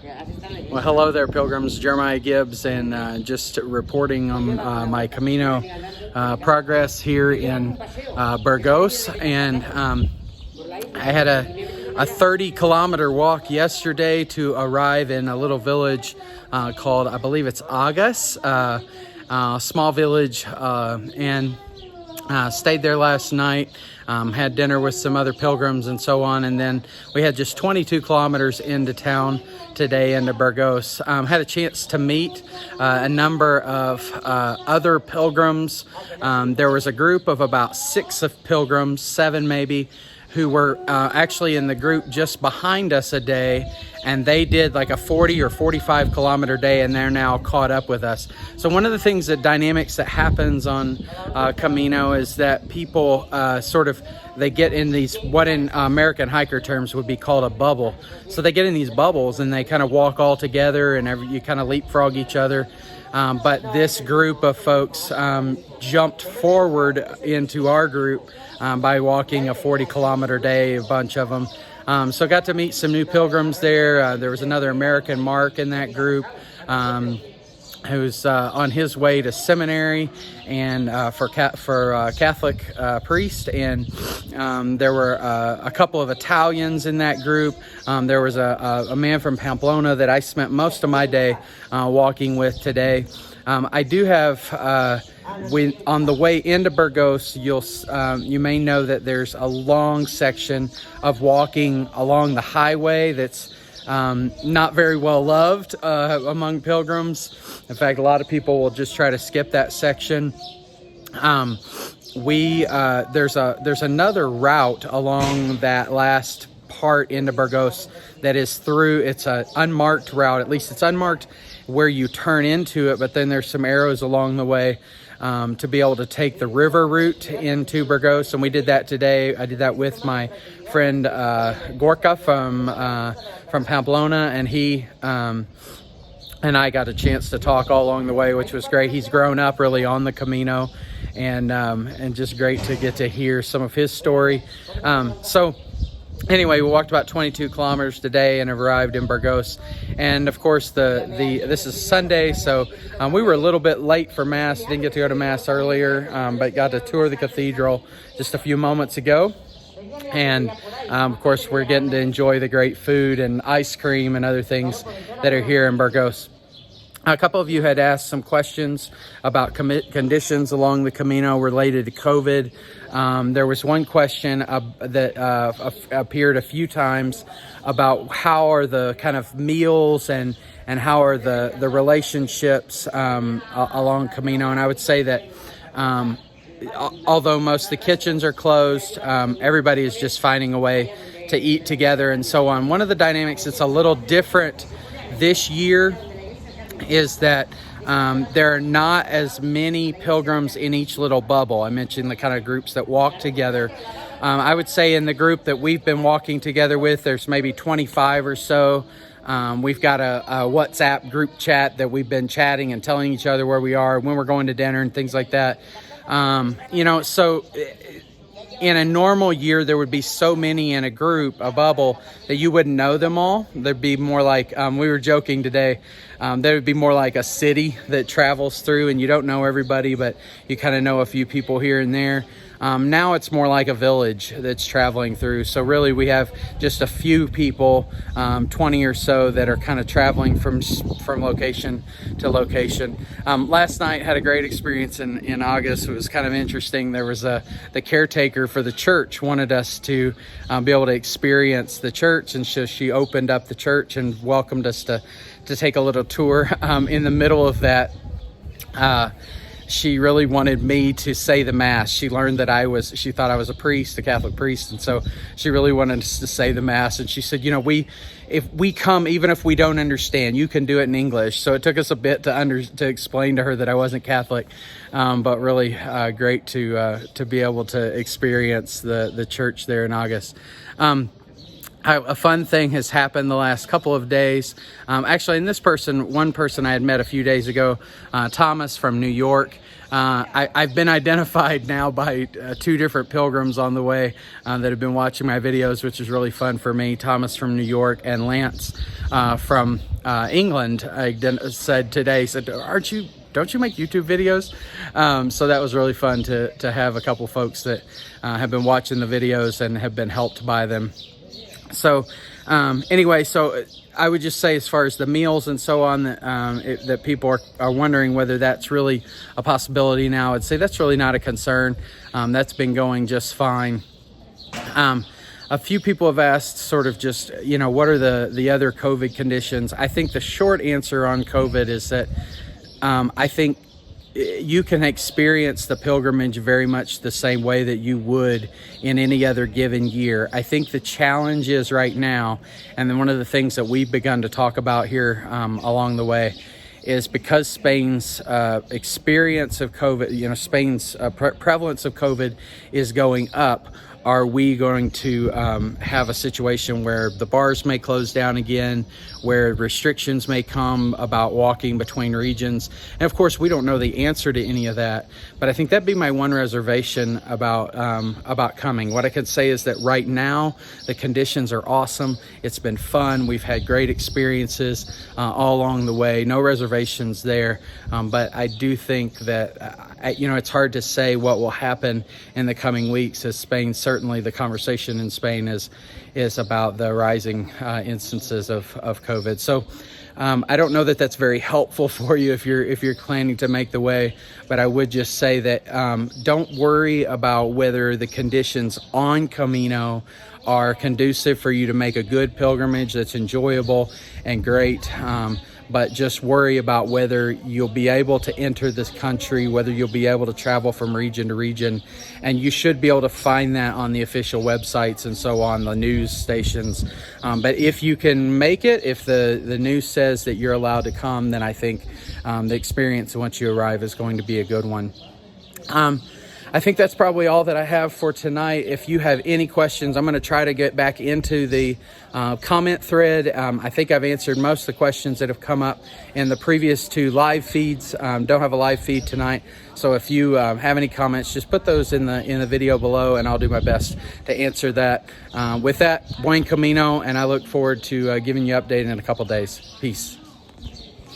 Well, hello there, pilgrims. Jeremiah Gibbs, and just reporting on my Camino progress here in Burgos. And I had a 30-kilometer walk yesterday to arrive in a little village called, I believe it's Agas, small village, and stayed there last night. Had dinner with some other pilgrims and so on, and then we had just 22 kilometers into town today, into Burgos. Had a chance to meet a number of other pilgrims. There was a group of about 6 of pilgrims, 7 maybe, who were actually in the group just behind us a day, and they did like a 40 or 45 kilometer day, and they're now caught up with us. So one of the things, that dynamics that happens on Camino, is that people they get in these, what in American hiker terms would be called a bubble. So they get in these bubbles and they kind of walk all together, and you kind of leapfrog each other. But this group of folks jumped forward into our group by walking a 40-kilometer day, a bunch of them. So got to meet some new pilgrims there. There was another American, Mark, in that group, who's on his way to seminary and for Catholic priest. And there were a couple of Italians in that group. There was a man from Pamplona that I spent most of my day walking with today. I do have, on the way into Burgos, you may know that there's a long section of walking along the highway that's not very well loved among pilgrims. In fact, a lot of people will just try to skip that section. There's another route along that last part into Burgos that is through. It's an unmarked route. At least it's unmarked where you turn into it, but then there's some arrows along the way to be able to take the river route into Burgos, and we did that today. I did that with my friend Gorka from Pamplona, and he and I got a chance to talk all along the way, which was great. He's grown up really on the Camino, and just great to get to hear some of his story. So anyway, we walked about 22 kilometers today and have arrived in Burgos. And of course, this is Sunday, so we were a little bit late for Mass. Didn't get to go to Mass earlier, but got to tour the cathedral just a few moments ago. And of course, we're getting to enjoy the great food and ice cream and other things that are here in Burgos. A couple of you had asked some questions about conditions along the Camino related to COVID. There was one question that appeared a few times about how are the kind of meals and how are the relationships along Camino. And I would say that although most of the kitchens are closed, everybody is just finding a way to eat together and so on. One of the dynamics that's a little different this year is that there are not as many pilgrims in each little bubble. I mentioned the kind of groups that walk together. I would say in the group that we've been walking together with, there's maybe 25 or so. We've got a WhatsApp group chat that we've been chatting and telling each other where we are, when we're going to dinner and things like that. So in a normal year, there would be so many in a group, a bubble, that you wouldn't know them all. There'd be more like, we were joking today, there would be more like a city that travels through, and you don't know everybody, but you kind of know a few people here and there. Now it's more like a village that's traveling through. So really we have just a few people, 20 or so, that are kind of traveling from location to location. Last night had a great experience in August. It was kind of interesting. There was the caretaker for the church wanted us to be able to experience the church, and so she opened up the church and welcomed us to take a little tour. In the middle of that, she really wanted me to say the Mass. She learned that she thought I was a priest, a Catholic priest, and so she really wanted us to say the Mass. And she said, if we come, even if we don't understand, you can do it in English. So it took us a bit to explain to her that I wasn't Catholic, but really great to be able to experience the church there in August. A fun thing has happened the last couple of days. Actually, and one person I had met a few days ago, Thomas from New York. I've been identified now by 2 different pilgrims on the way that have been watching my videos, which is really fun for me. Thomas from New York and Lance from England said today, don't you make YouTube videos? So that was really fun to have a couple folks that have been watching the videos and have been helped by them. So anyway, so I would just say, as far as the meals and so on, that people are wondering whether that's really a possibility now, I'd say that's really not a concern. That's been going just fine. A few people have asked sort of just, what are the other COVID conditions? I think the short answer on COVID is that I think you can experience the pilgrimage very much the same way that you would in any other given year. I think the challenge is right now, and then one of the things that we've begun to talk about here along the way, is because Spain's experience of COVID, Spain's prevalence of COVID is going up. Are we going to have a situation where the bars may close down again, where restrictions may come about walking between regions? And of course, we don't know the answer to any of that, but I think that'd be my one reservation about coming. What I could say is that right now, the conditions are awesome. It's been fun. We've had great experiences all along the way. No reservations there, but I do think that, it's hard to say what will happen in the coming weeks, as Spain, certainly the conversation in Spain is about the rising instances of COVID. So I don't know that that's very helpful for you if you're planning to make the way, but I would just say that don't worry about whether the conditions on Camino are conducive for you to make a good pilgrimage that's enjoyable and great. But just worry about whether you'll be able to enter this country, whether you'll be able to travel from region to region. And you should be able to find that on the official websites and so on, the news stations. But if you can make it, if the news says that you're allowed to come, then I think the experience once you arrive is going to be a good one. I think that's probably all that I have for tonight. If you have any questions, I'm going to try to get back into the comment thread. I think I've answered most of the questions that have come up in the previous two live feeds. Don't have a live feed tonight, so if you have any comments, just put those in the video below, and I'll do my best to answer that. With that, buen camino, and I look forward to giving you an update in a couple days. Peace.